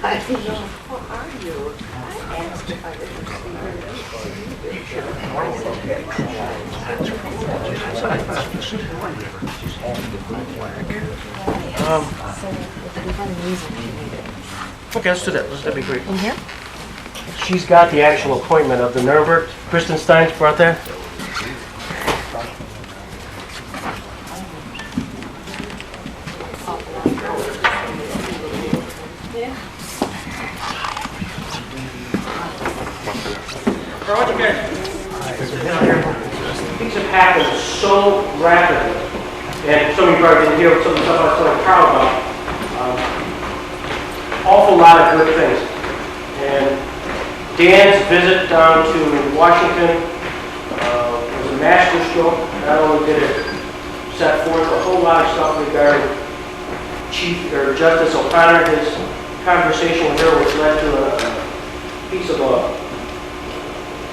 I don't know, what are you? I asked if I could Okay, let's do that. That'd be great. in here? She's got the actual appointment of the Nuremberg. Kristen Stein's brought that. Things have happened so rapidly, and some of you probably didn't hear some of the stuff I was telling Carl about. Awful lot of good things. And Dan's visit down to Washington was a masterstroke. Not only did it set forth a whole lot of stuff regarding Justice O'Connor, his conversation with her, which led to a piece of a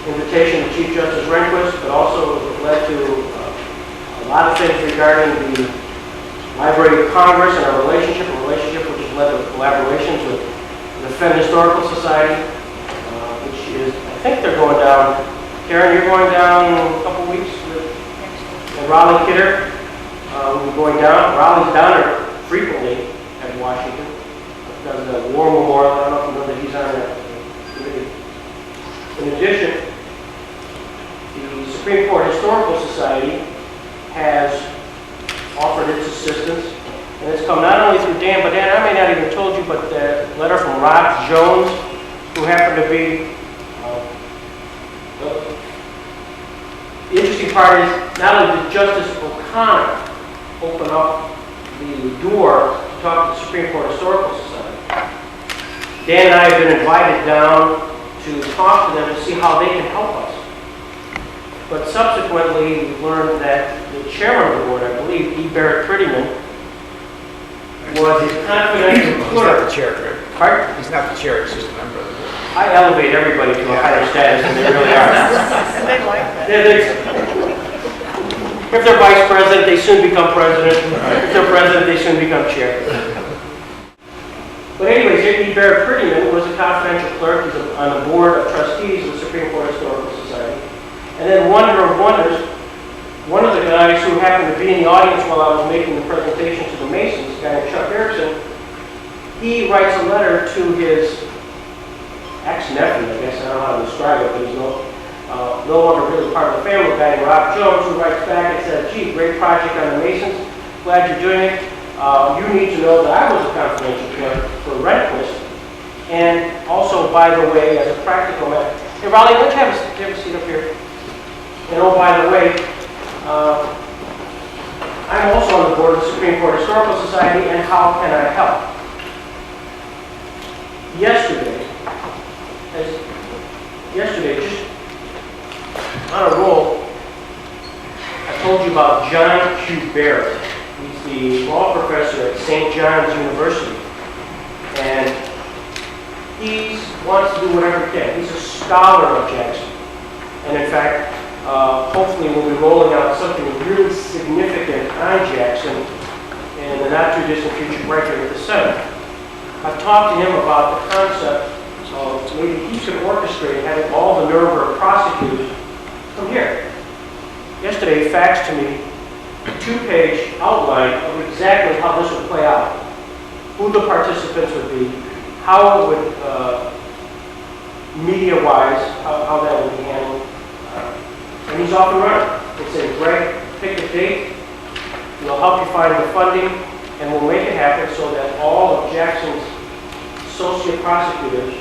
invitation to Chief Justice Rehnquist, but also led to a lot of things regarding the Library of Congress and our relationship, which has led to collaborations with the Fenn Historical Society, which is, I think they're going down. Karen, you're going down in a couple weeks with and Raleigh Kidder. We're going down. Raleigh's down there frequently at Washington because of the War Memorial. I don't know if you know that he's on that committee. In addition, the Supreme Court Historical Society has offered its assistance, and it's come not only through Dan, but Dan, I may not even told you, but the letter from Rob Jones, who happened to be the interesting part is not only did Justice O'Connor open up the door to talk to the Supreme Court Historical Society, Dan and I have been invited down to talk to them to see how they can help us. But subsequently, we learned that the chairman of the board, I believe, E. Barrett Prettyman, was his confidential clerk. He's not the chair, correct? Pardon? He's not the chair, he's just a member of the board. I elevate everybody to a higher status than they really are. They like that. If they're vice president, they soon become president. If they're president, they soon become chair. But anyways, E. Barrett Prettyman was a confidential clerk. He's on the board of trustees of the Supreme Court Historical Society. And then wonder of wonders, one of the guys who happened to be in the audience while I was making the presentation to the Masons, a guy named Chuck Peterson, he writes a letter to his ex-nephew, I guess, I don't know how to describe it, but he's no longer really part of the family, a guy named Rob Jones, who writes back and says, gee, great project on the Masons, glad you're doing it. You need to know that I was a confidential clerk for Rehnquist, and also, by the way, as a practical matter, hey, Raleigh, why don't you have a seat up here? And oh, by the way, I'm also on the board of the Supreme Court Historical Society, and how can I help? Yesterday, just on a roll, I told you about John Q. Barrett. He's the law professor at St. John's University, and he wants to do whatever he can. He's a scholar of Jackson, and in fact, hopefully we'll be rolling out something really significant on Jackson in the not-too-distant future right here at the Center. I've talked to him about the concept of maybe he could orchestrate having all the Nuremberg prosecutors come here. Yesterday, he faxed to me a 2-page outline of exactly how this would play out, who the participants would be, how it would, media-wise, how that would be handled. And he's off and running. It's a Greg, pick a date, we'll help you find the funding, and we'll make it happen so that all of Jackson's associate prosecutors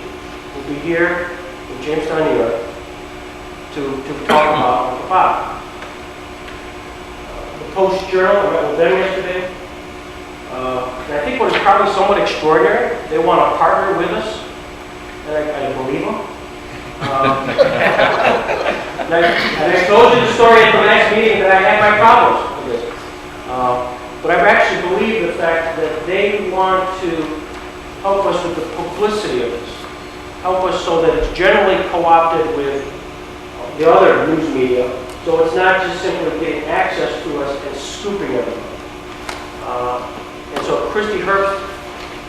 will be here in Jamestown, New York, to talk about the file. The Post-Journal, I met with them yesterday, and I think what is probably somewhat extraordinary, they want to partner with us, and I believe them. And I told you the story at the last meeting that I had my problems with this. But I actually believe the fact that they want to help us with the publicity of this, help us so that it's generally co-opted with the other news media, so it's not just simply getting access to us and scooping everything. And so Christy Herbst,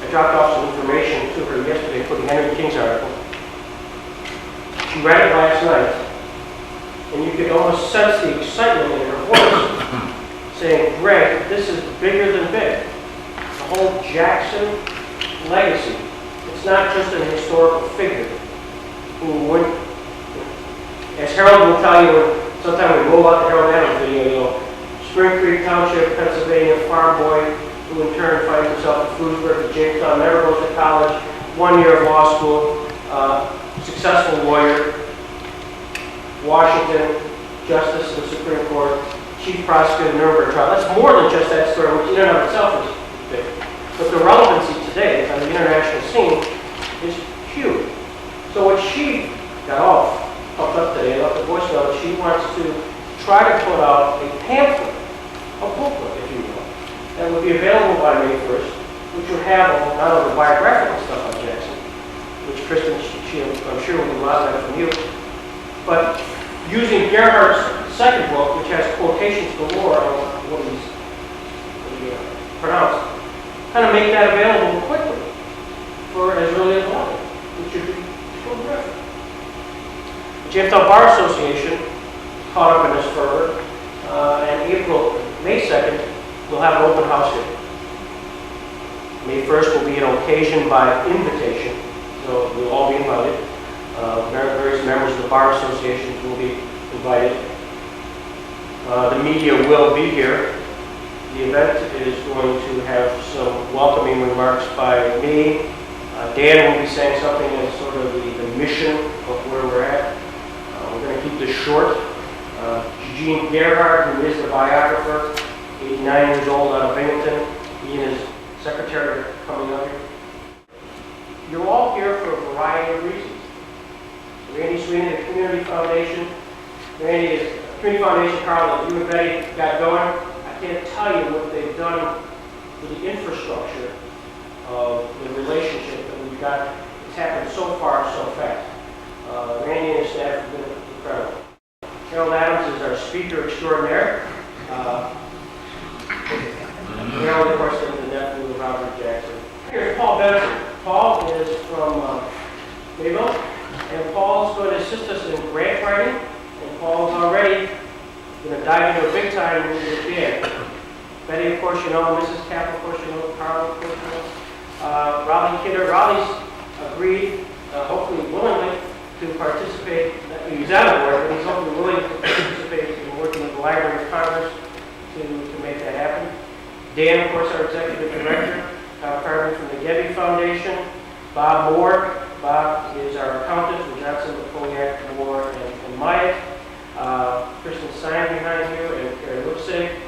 I dropped off some information to her yesterday for the Henry King's article. She read it last night, and you could almost sense the excitement in her voice, saying, Greg, this is bigger than big. The whole Jackson legacy. It's not just an historical figure who would, as Harold will tell you, sometime we roll out the Harold Adams video, Spring Creek Township, Pennsylvania farm boy who in turn finds himself at Frewsburg at Jamestown, never goes to college, 1 year of law school, successful lawyer, Washington, Justice of the Supreme Court, Chief Prosecutor of the Nuremberg trial. That's more than just that story, which in and of itself is big. But the relevancy today on the international scene is huge. So what she got all pumped up today, left the voicemail, she wants to try to put out a pamphlet, a booklet, if you will, that would be available by May 1st, which would have not only the biographical stuff on Jackson, which Kristen, I'm sure will be a lot of that from you, but using Gerhardt's second book, which has quotations galore on what he's pronounced, kind of make that available quickly for as early as August, which should be terrific. The Jamestown Bar Association caught up in this fervor, and May 2nd, we'll have an open house here. May 1st will be an occasion by invitation, so we'll all be invited. Various members of the Bar Association will be invited. The media will be here. The event is going to have some welcoming remarks by me. Dan will be saying something as sort of the mission of where we're at. We're going to keep this short. Eugene Gerhardt, who is the biographer, 89 years old, out of Binghamton. He and his secretary are coming up here. You're all here for a variety of reasons. Randy Sweeney, the Community Foundation. Randy is the Community Foundation, Carl, that you and Betty got going. I can't tell you what they've done with the infrastructure of the relationship that we've got. It's happened so far, so fast. Randy and his staff have been incredible. Harold Adams is our speaker extraordinaire. Harold, of course, is the nephew of Robert Jackson. Here's Paul Benson. Paul is from Mayville, and Paul's going to assist us in grant writing, and Paul's already going to dive into a big time with Dan. Betty, of course, you know, Mrs. Cappa, of course, you know, Carl, of course, you know. Raleigh Kidder. Raleigh's agreed, hopefully willingly, to participate. He's out of work, but he's hopefully willing to participate in working with the Library of Congress to make that happen. Dan, of course, our executive director. Kyle Carter from the Gebby Foundation. Bob Moore. Bob is our accountant from Johnson, McCoyak, Moore, and Myatt. Kristen Stein behind you, and Carrie Lipsig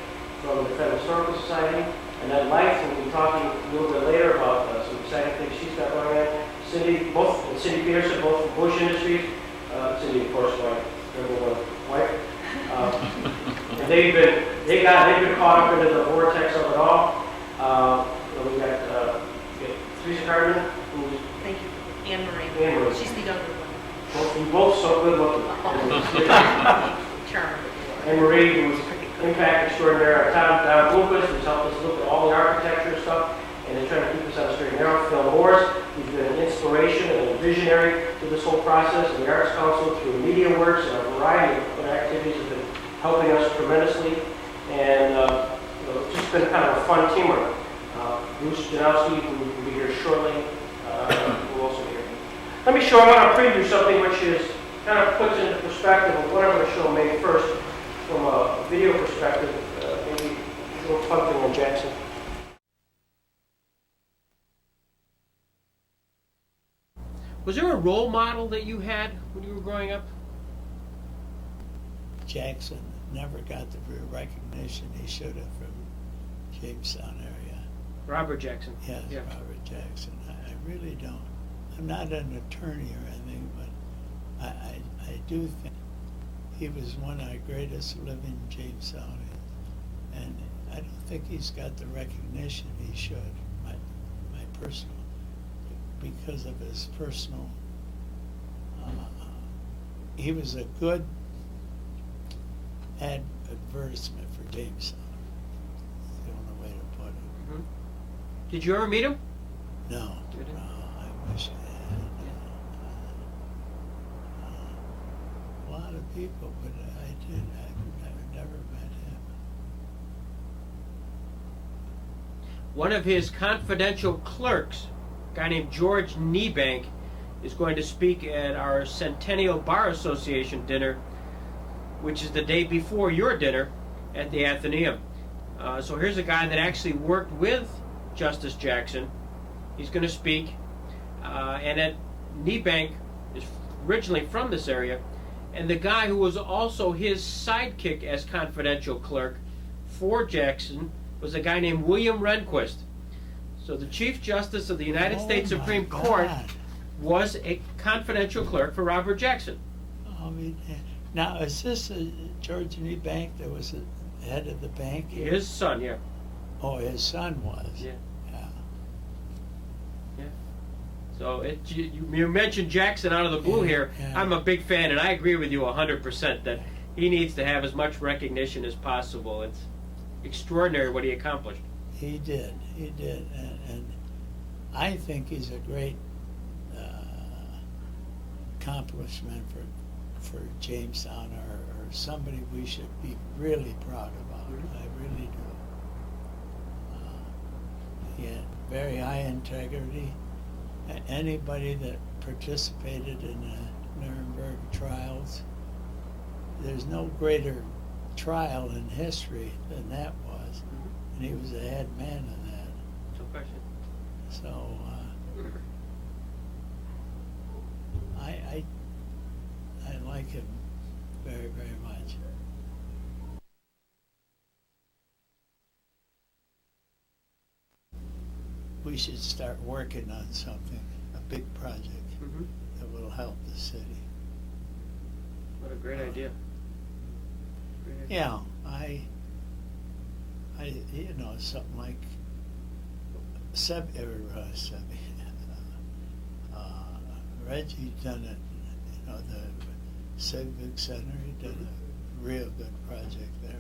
from the Federal Historical Society. And then Life, and we'll be talking a little bit later about some exciting things she's got going on. Cindy Peterson, both from Bush Industries. Cindy, of course, my number one wife. And they've been caught up into the vortex of it all. We got Teresa Cardin, who's Thank you. Anne Marie. Anne Marie. She's the younger one. You both so good looking. Charmed. Anne Marie, who's impact extraordinaire. Tom Bloomquist, who's helped us look at all the architecture stuff, and they're trying to keep us on the straight and narrow. Phil Morris, who's been an inspiration and a visionary to this whole process, and the Arts Council through Media Works and a variety of other activities have been helping us tremendously. And it's just been kind of a fun teamwork. Bruce Janowski, who will be here shortly, will also be here. Let me show, I want to preview something which is kind of puts into perspective of what I'm going to show May 1st from a video perspective, maybe a little fun thing on Jackson. Was there a role model that you had when you were growing up? Jackson never got the recognition he should have from Jamestown area. Robert Jackson. Yes, Yeah. Robert Jackson. I really don't. I'm not an attorney or anything, but I do think he was one of our greatest living Jamestown, and I don't think he's got the recognition he should. My personal, because of his personal. He was a good advertisement for Jamestown. I don't know way to put it. Mm-hmm. Did you ever meet him? No, You didn't? I wish I had. A lot of people, but I've never met him. One of his confidential clerks, a guy named George Niebank, is going to speak at our Centennial Bar Association dinner, which is the day before your dinner at the Athenaeum. So here's a guy that actually worked with Justice Jackson. He's going to speak. And Niebank is originally from this area. And the guy who was also his sidekick as confidential clerk for Jackson was a guy named William Rehnquist. So the Chief Justice of the United States my Supreme Court God. was a confidential clerk for Robert Jackson. I mean, now is this George Niebank that was the head of the bank here? His son, yeah. Oh, his son was. Yeah. Yeah. So you mentioned Jackson out of the blue Yeah, here. yeah. I'm a big fan, and I agree with you 100% that he needs to have as much recognition as possible. It's extraordinary what he accomplished. He did, and I think he's a great accomplishment for Jamestown, or somebody we should be really proud about. I really do. He had very high integrity. Anybody that participated in the Nuremberg trials, there's no greater trial in history than that was, and he was the head man of that. No question. So I like him very, very much. We should start working on something, a big project Mm-hmm. that will help the city. What a great idea. Great idea. Yeah, something like Reggie done it, the Civic Center, he did a real good project there.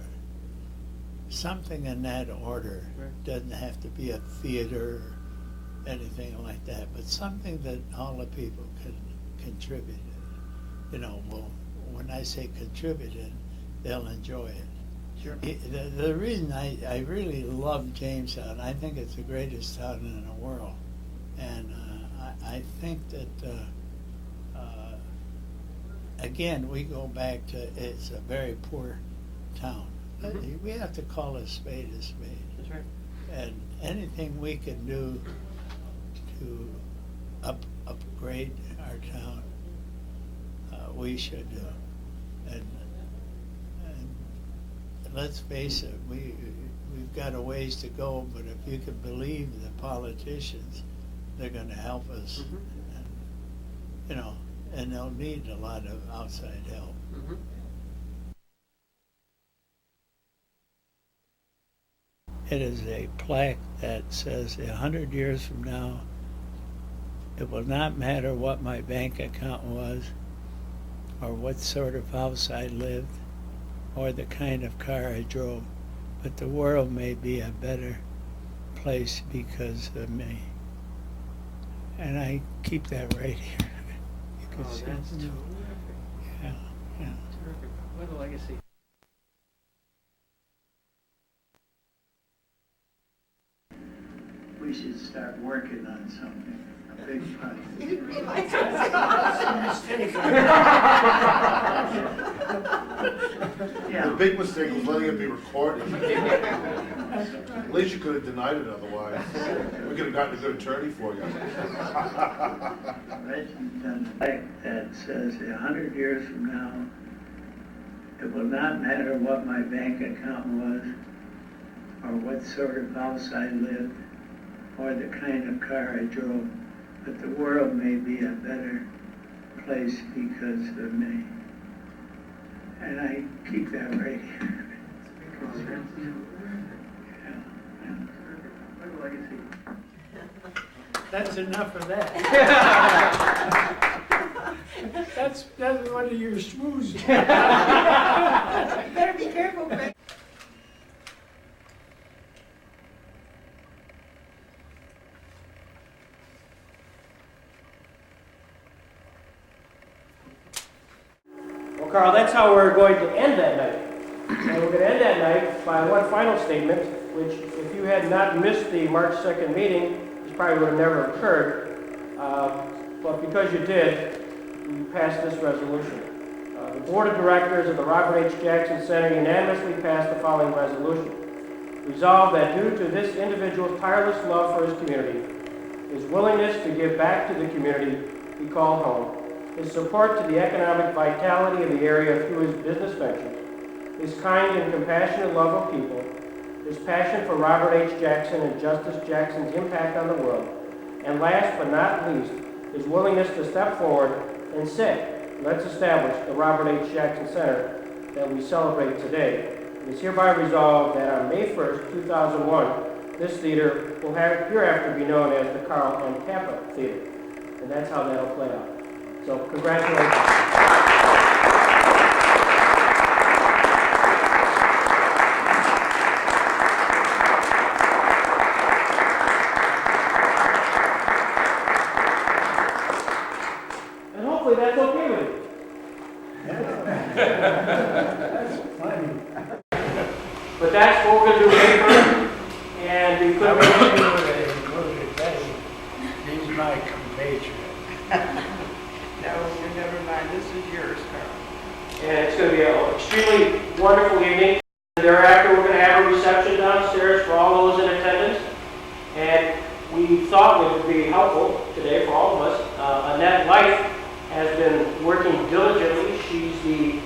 Something in that order. Right. Doesn't have to be a theater or anything like that, but something that all the people can contribute. Well, when I say contributed, they'll enjoy it. Sure. The reason I really love Jamestown, I think it's the greatest town in the world. And I think that, again, we go back to, it's a very poor town. Mhm. We have to call a spade a spade. That's right. And anything we can do to upgrade our town, we should do. And let's face it, we've got a ways to go, but if you can believe the politicians, they're going to help us. Mhm. And they'll need a lot of outside help. Mm-hmm. It is a plaque that says 100 years from now, it will not matter what my bank account was, or what sort of house I lived, or the kind of car I drove, but the world may be a better place because of me. And I keep that right here. You can Oh, see that's it. terrific. Yeah. Terrific. What a legacy. We should start working on something, a big project. You didn't realize it The big mistake was letting it be recorded. At least you could have denied it otherwise. We could have gotten a good attorney for you. Reggie's done a plaque that says 100 years from now, it will not matter what my bank account was, or what sort of house I lived, or the kind of car I drove, but the world may be a better place because of me. And I keep that right here. That's enough of that. That's one of your smooths. Better be careful, Greg. Carl, that's how we're going to end that night. And we're going to end that night by one final statement, which if you had not missed the March 2nd meeting, this probably would have never occurred. But because you did, we passed this resolution. The Board of Directors of the Robert H. Jackson Center unanimously passed the following resolution. Resolved that due to this individual's tireless love for his community, his willingness to give back to the community he called home, his support to the economic vitality of the area through his business ventures, his kind and compassionate love of people, his passion for Robert H. Jackson and Justice Jackson's impact on the world, and last but not least, his willingness to step forward and say, let's establish the Robert H. Jackson Center that we celebrate today. It is hereby resolved that on May 1st, 2001, this theater will hereafter be known as the Carl and Cappa Theater. And that's how that'll play out. So, congratulations. That's okay with you. That's funny. But that's what we're going to do May 1st, and we I could wish you would have included Betty. He's my compatriot. No, never mind, this is yours, Carl. and it's going to be an extremely wonderful evening. Thereafter, we're going to have a reception downstairs for all those in attendance, and we thought it would be helpful today for all of us. Annette Life has been working diligently. She's the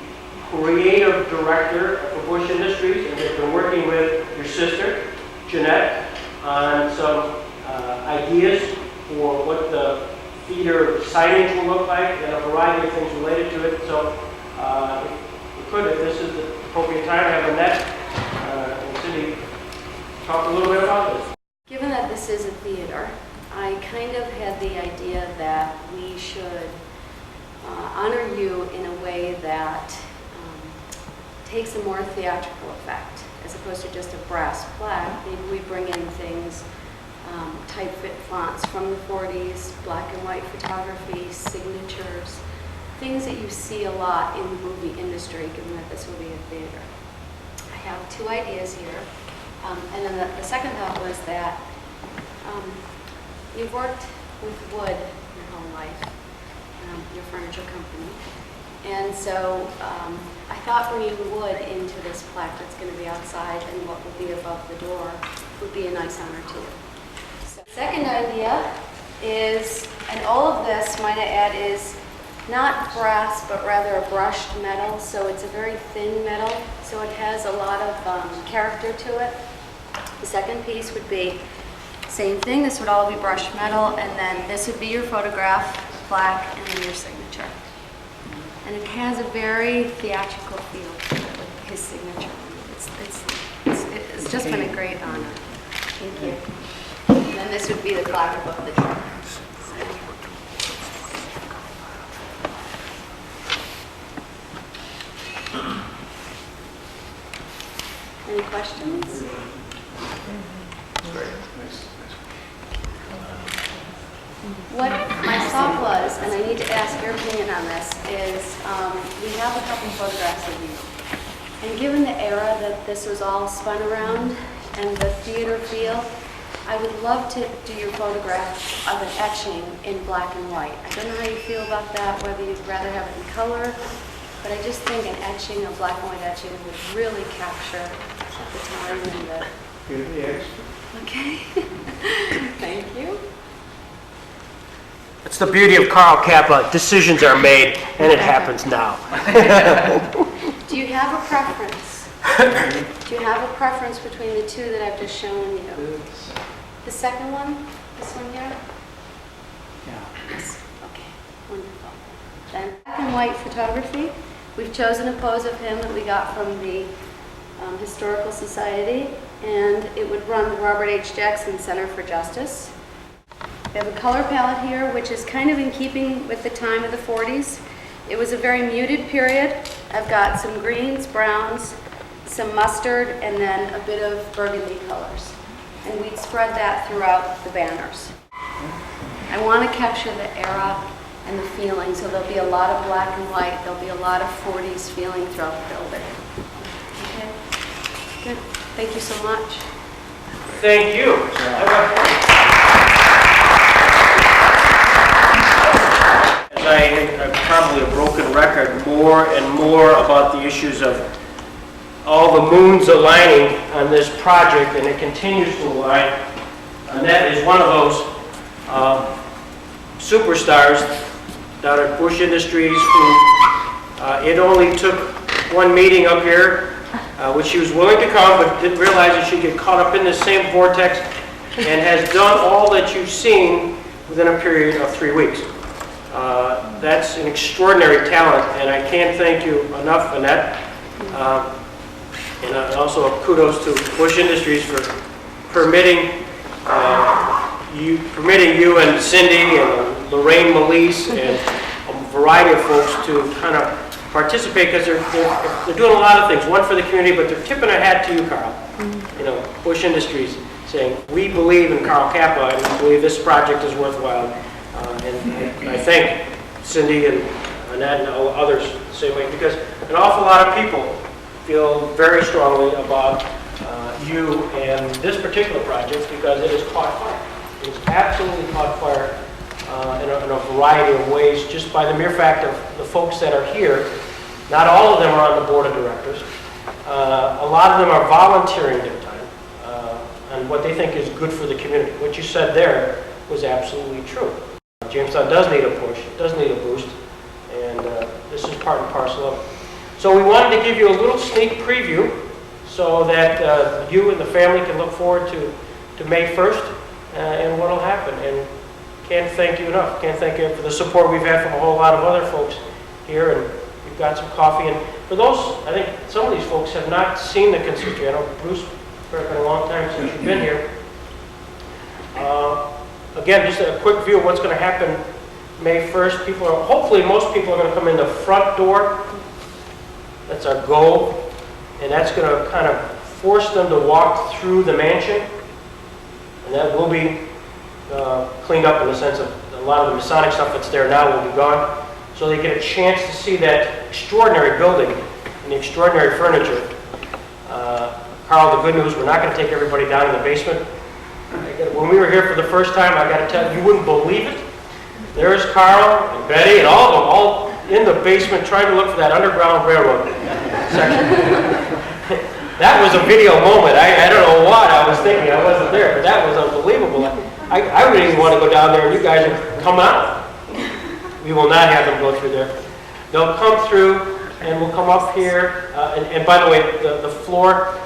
creative director for Bush Industries and has been working with your sister, Jeanette, on some ideas for what the theater signage will look like and a variety of things related to it. So if we could, if this is the appropriate time, have Annette and Cindy talk a little bit about this. Given that this is a theater, I kind of had the idea that we should honor you in a way that takes a more theatrical effect, as opposed to just a brass plaque. Maybe we bring in things, type-fit fonts from the 40s, black and white photography, signatures, things that you see a lot in the movie industry, given that this will be a theater. I have two ideas here. And then the second thought was that you've worked with wood your whole life, your furniture company. And so I thought bringing wood into this plaque that's going to be outside and what will be above the door would be a nice honor to you. So, second idea is, and all of this, might I add, is not brass, but rather a brushed metal. So it's a very thin metal, so it has a lot of character to it. The second piece would be same thing. This would all be brushed metal, and then this would be your photograph, plaque, and then your signature. And it has a very theatrical feel to it with his signature. It's just been a great honor. Thank you. And then this would be the plaque above the door. Any questions? What my thought was, and I need to ask your opinion on this, is we have a couple photographs of you. And given the era that this was all spun around and the theater feel, I would love to do your photograph of an etching in black and white. I don't know how you feel about that, whether you'd rather have it in color, but I just think an etching, a black and white etching, would really capture the time and the... Yes. Okay. Thank you. It's the beauty of Carl Cappa. Decisions are made, and it happens now. Do you have a preference? Do you have a preference between the two that I've just shown you? The second one? This one here? Yeah. Yes. Okay. Wonderful. Then black and white photography. We've chosen a pose of him that we got from the Historical Society, and it would run the Robert H. Jackson Center for Justice. We have a color palette here, which is kind of in keeping with the time of the 40s. It was a very muted period. I've got some greens, browns, some mustard, and then a bit of burgundy colors. And we'd spread that throughout the banners. I want to capture the era and the feeling. So there'll be a lot of black and white. There'll be a lot of 40s feeling throughout the building. Okay, good. Thank you so much. Thank you. As I'm probably a broken record, more and more about the issues of all the moons aligning on this project, and it continues to align. Annette is one of those superstars down at Bush Industries who it only took one meeting up here, which she was willing to come, but didn't realize that she'd get caught up in the same vortex, and has done all that you've seen within a period of 3 weeks. That's an extraordinary talent, and I can't thank you enough, Annette. And also kudos to Bush Industries for permitting you and Cindy and Lorraine Melise and a variety of folks to kind of participate, because they're doing a lot of things. One for the community, but they're tipping a hat to you, Carl. You know, Bush Industries saying, we believe in Carl Cappa and we believe this project is worthwhile. And I thank Cindy and Annette and all others the same way, because an awful lot of people feel very strongly about you and this particular project, because it has caught fire. It's absolutely caught fire in a variety of ways, just by the mere fact of the folks that are here. Not all of them are on the board of directors. A lot of them are volunteering their time on what they think is good for the community. What you said there was absolutely true. Jamestown does need a push, does need a boost, and this is part and parcel of it. So we wanted to give you a little sneak preview so that you and the family can look forward to May 1st and what will happen. And can't thank you enough. Can't thank you for the support we've had from a whole lot of other folks here, and we've got some coffee. And for those, I think some of these folks have not seen the consistory. I know, Bruce, it's been a long time since you've been here. Again, just a quick view of what's going to happen May 1st. Hopefully most people are going to come in the front door. That's our goal. And that's going to kind of force them to walk through the mansion. And that will be cleaned up in the sense of a lot of the Masonic stuff that's there now will be gone. So they get a chance to see that extraordinary building and the extraordinary furniture. Carl, the good news, we're not going to take everybody down in the basement. When we were here for the first time, I got to tell you, you wouldn't believe it. There's Carl and Betty and all of them, all in the basement trying to look for that Underground Railroad section. That was a video moment. I don't know what I was thinking. I wasn't there, but that was unbelievable. I wouldn't even want to go down there, and you guys are coming out. We will not have them go through there. They'll come through, and we'll come up here. And by the way, the floor,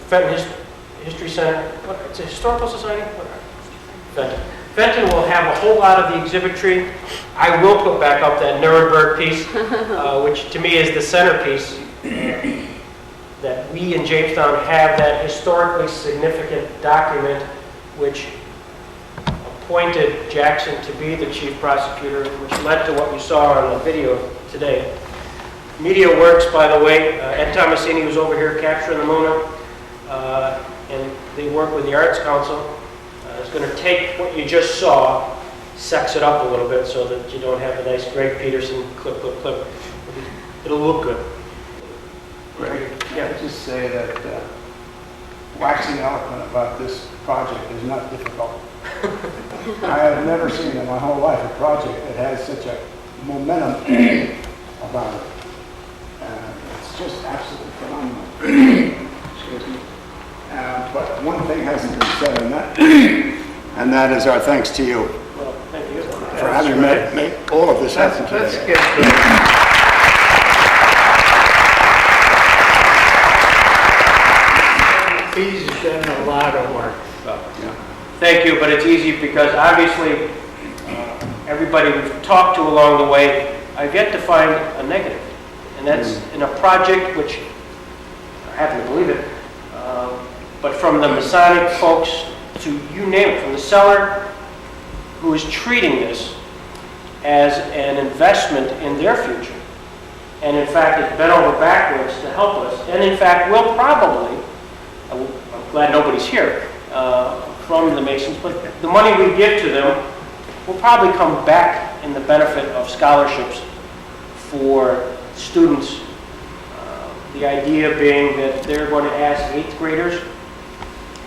Fenton History Center, it's a historical society? Fenton will have a whole lot of the exhibitry. I will put back up that Nuremberg piece, which to me is the centerpiece, that we in Jamestown have that historically significant document which appointed Jackson to be the chief prosecutor, which led to what you saw on the video today. Media Works, by the way, Ed Tomasini was over here capturing the Mona, and they work with the Arts Council. It's going to take what you just saw, sex it up a little bit so that you don't have a nice Greg Peterson clip, clip, clip. It'll look good. Greg, yeah, I'd just say that waxing eloquent about this project is not difficult. I have never seen in my whole life a project that has such a momentum about it. It's just absolutely phenomenal. Excuse me. But one thing hasn't been said, and that is our thanks to you. Well, thank you. For having made all of this happen today. He's done a lot of work. Thank you, but it's easy because obviously everybody we've talked to along the way, I've yet to find a negative. And that's in a project which, I happen to believe it, but from the Masonic folks to you name it, from the seller who is treating this as an investment in their future. And in fact, it's bent over backwards to help us. And in fact, will probably, I'm glad nobody's here from the Masons, but the money we give to them will probably come back in the benefit of scholarships for students. The idea being that they're going to ask 8th graders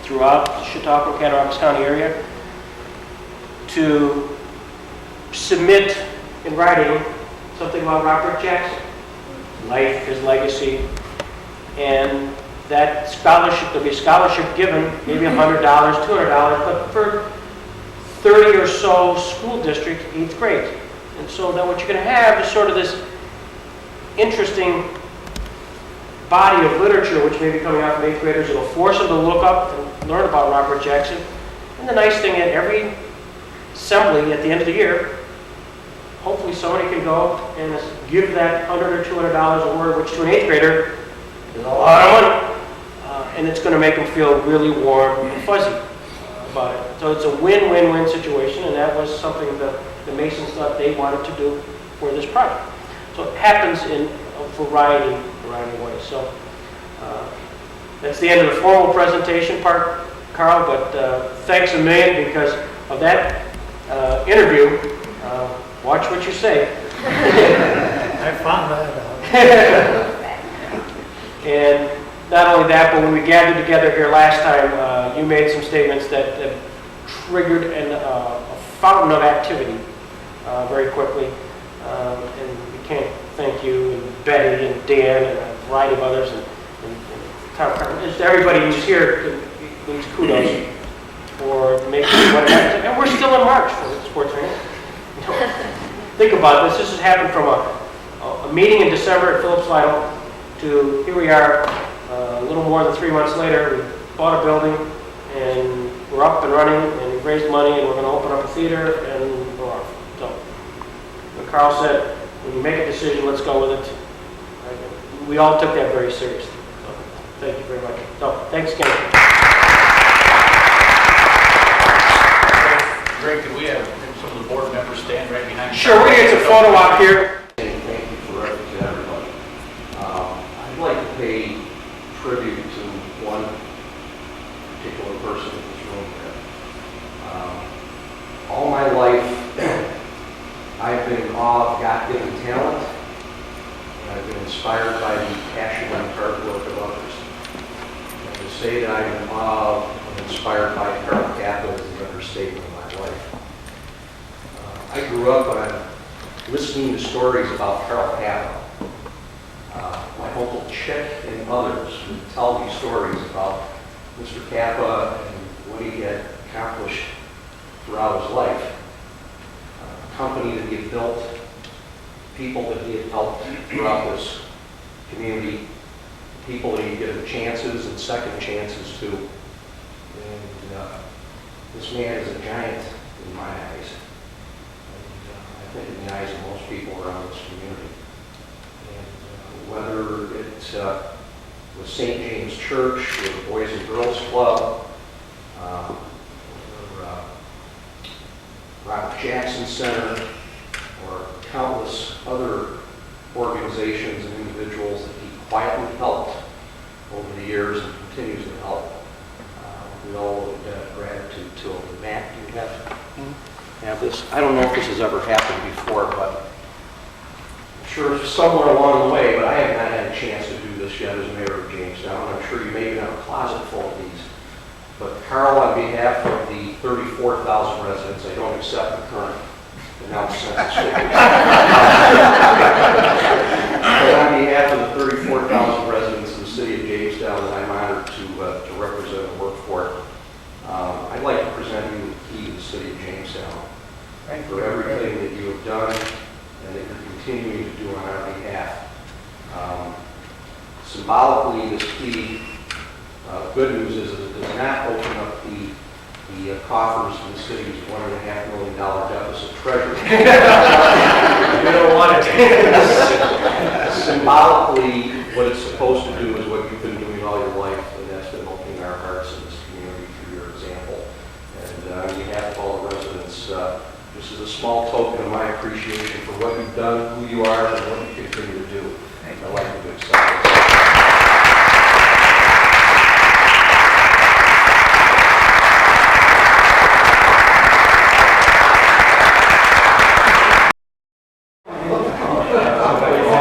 throughout the Chautauqua, Cattaraugus County area to submit in writing something about Robert Jackson, life, his legacy, and that scholarship, there'll be a scholarship given, maybe $100, $200, but for 30 or so school districts, 8th grade. And so then what you're going to have is sort of this interesting body of literature which may be coming out from 8th graders. It'll force them to look up and learn about Robert Jackson. And the nice thing, at every assembly at the end of the year, hopefully somebody can go and give that $100 or $200 a word, which to an 8th grader is a lot of money. And it's going to make them feel really warm and fuzzy about it. So it's a win-win-win situation, and that was something that the Masons thought they wanted to do for this project. So it happens in a variety of ways. So that's the end of the formal presentation part, Carl, but thanks a million because of that interview. Watch what you say. I found that out. And not only that, but when we gathered together here last time, you made some statements that triggered a fountain of activity very quickly. And we can't thank you and Betty and Dan and a variety of others and just everybody who's here. These kudos for making what happened. And we're still in March for the sports training. Think about this. This has happened from a meeting in December at Phillips Lytle to here we are a little more than 3 months later. We bought a building and we're up and running and we've raised money and we're going to open up a theater and we're off. So, what Carl said, when you make a decision, let's go with it. We all took that very seriously. So, thank you very much. So, thanks again. Greg, could we have some of the board members stand right behind you? Sure, we're going to get a photo op here. Thank you for everything to everybody. I'd like to pay tribute to one particular person in this room here. All my life, I've been in awe of God-given talent, and I've been inspired by the passion and hard work of others. And to say that I'm in awe of and inspired by Carl Cappa is the understatement of my life. I grew up listening to stories about Carl Cappa. My Uncle Chick and others would tell me stories about Mr. Cappa and what he had accomplished throughout his life. A company that he had built, people that he had helped throughout this community, people that he had given chances and second chances to. And this man is a giant in my eyes. I think in the eyes of most people around this community. And whether it was St. James Church or the Boys and Girls Club, or Robert Jackson Center, or countless other organizations and individuals that he quietly helped over the years and continues to help, we all owe gratitude to him. Matt, do you have this? I don't know if this has ever happened before, but I'm sure somewhere along the way, but I have not had a chance to do this yet as mayor of Jamestown. I'm sure you may even have a closet full of these. But Carl, on behalf of the 34,000 residents, I don't accept the current announced census figures. But on behalf of the 34,000 residents of the city of Jamestown that I'm honored to represent and work for, I'd like to present you the key to the city of Jamestown for everything that you have done and that you're continuing to do on our behalf. Symbolically, this key, good news is that it does not open up the coffers of the city's $1.5 million deficit treasury. You don't want it. Symbolically, what it's supposed to do is what you've been doing all your life, and that's been opening our hearts in this community through your example. And on behalf of all the residents, this is a small token of my appreciation for what you've done, who you are, and what you continue to do. I'd like to accept it.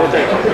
we'll take it.